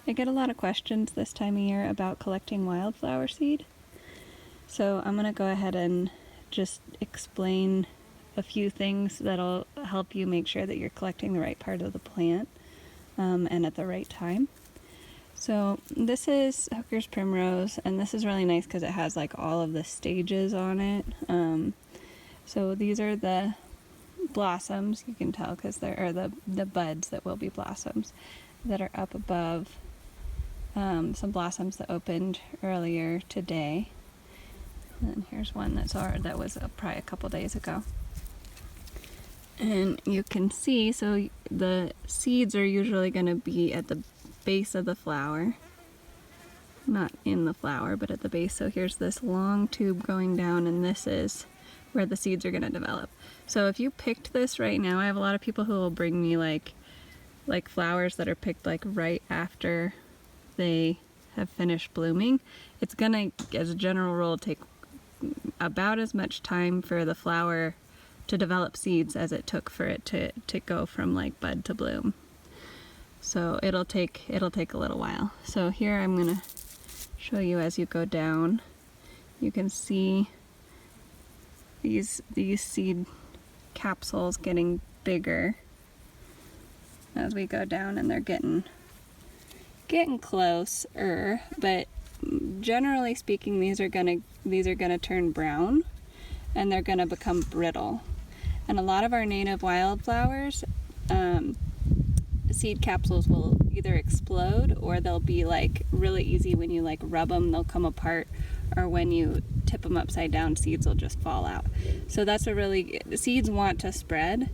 I get a lot of questions this time of year about collecting wildflower seed. So I'm going to go ahead and just explain a few things that'll help you make sure that you're collecting the right part of the plant and at the right time. So this is Hooker's Primrose, and this is really nice because it has like all of the stages on it. So these are the blossoms, you can tell because they're the buds that will be blossoms that are up above some blossoms that opened earlier today. And here's one that was probably a couple days ago. And you can see, so the seeds are usually going to be at the base of the flower, not in the flower, but at the base. So here's this long tube going down, and this is where the seeds are going to develop. So if you picked this right now, I have a lot of people who will bring me like flowers that are picked like right after they have finished blooming. It's gonna, as a general rule, take about as much time for the flower to develop seeds as it took for it to go from like bud to bloom. So it'll take a little while. So here I'm gonna show you as you go down. You can see these seed capsules getting bigger as we go down, and they're getting closer, but generally speaking, these are gonna turn brown and they're gonna become brittle. And a lot of our native wildflowers, seed capsules will either explode or they'll be like really easy when you like rub them, they'll come apart, or when you tip them upside down, seeds will just fall out. So seeds want to spread.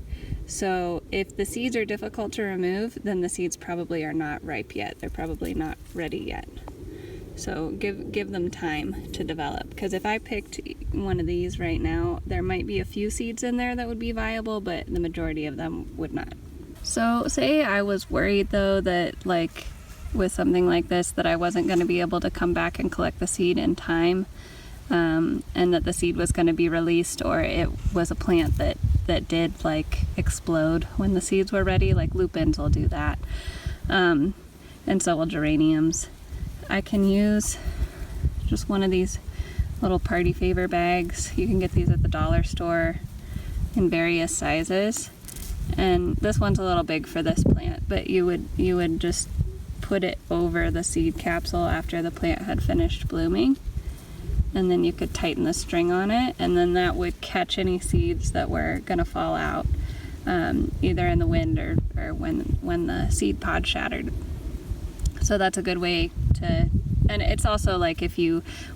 So if the seeds are difficult to remove, then the seeds probably are not ripe yet. They're probably not ready yet. So give them time to develop. Because if I picked one of these right now, there might be a few seeds in there that would be viable, but the majority of them would not. So say I was worried though that like with something like this that I wasn't going to be able to come back and collect the seed in time, and that the seed was going to be released, or it was a plant that did like explode when the seeds were ready, like lupins will do that, and so will geraniums. I can use just one of these little party favor bags. You can get these at the dollar store in various sizes, and this one's a little big for this plant, but you would just put it over the seed capsule after the plant had finished blooming, and then you could tighten the string on it, and then that would catch any seeds that were going to fall out, either in the wind or when the seed pod shattered. So that's a good way to, and it's also like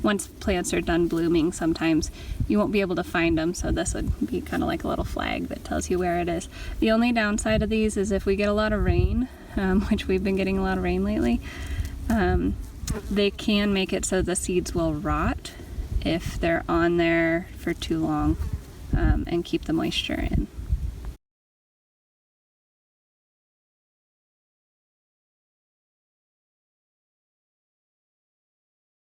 once plants are done blooming, sometimes you won't be able to find them, so this would be kind of like a little flag that tells you where it is. The only downside of these is if we get a lot of rain, which we've been getting a lot of rain lately, they can make it so the seeds will rot if they're on there for too long, and keep the moisture in.